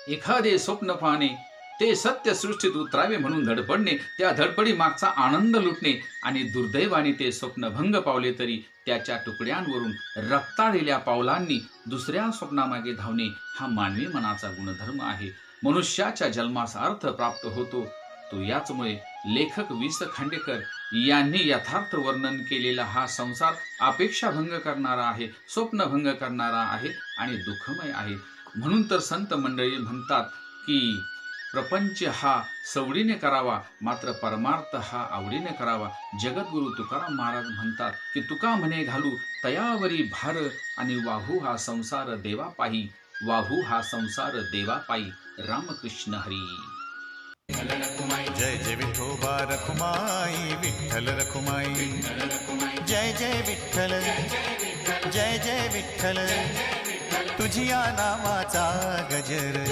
एखादे स्वप्न पाहणे, ते सत्य सृष्टीत उतरावे म्हणून धडपडणे, त्या धडपडी मागचा आनंद लुटणे आणि दुर्दैवाने ते स्वप्न भंग पावले तरी त्याच्या तुकड्यांवरून रक्ताळलेल्या पावलांनी दुसऱ्या स्वप्नामागे धावणे हा मानवी मनाचा गुणधर्म आहे. मनुष्याच्या जन्मास अर्थ प्राप्त होतो तो याचमुळे. लेखक वि. स. खांडेकर यांनी यथार्थ वर्णन केलेला हा संसार अपेक्षाभंग करणारा आहे, स्वप्नभंग करणारा आहे आणि दुःखमय आहे. म्हणून तर संत मंडळी म्हणतात की प्रपंच हा सवडीने करावा, मात्र परमार्थ हा आवडीने करावा. जगद्गुरु तुकाराम महाराज म्हणतात की तुका म्हणे घालू तयावरी भार आणि वाहू हा संसार देवा पायी, वाहू हा संसार देवा पायी. रामकृष्ण हरी. जय जय विठोबा रखुमाई, विठ्ठल रखुमाई. जय जय विठ्ठल, जय जय विठ्ठल, तुझिया नामाचा गजर.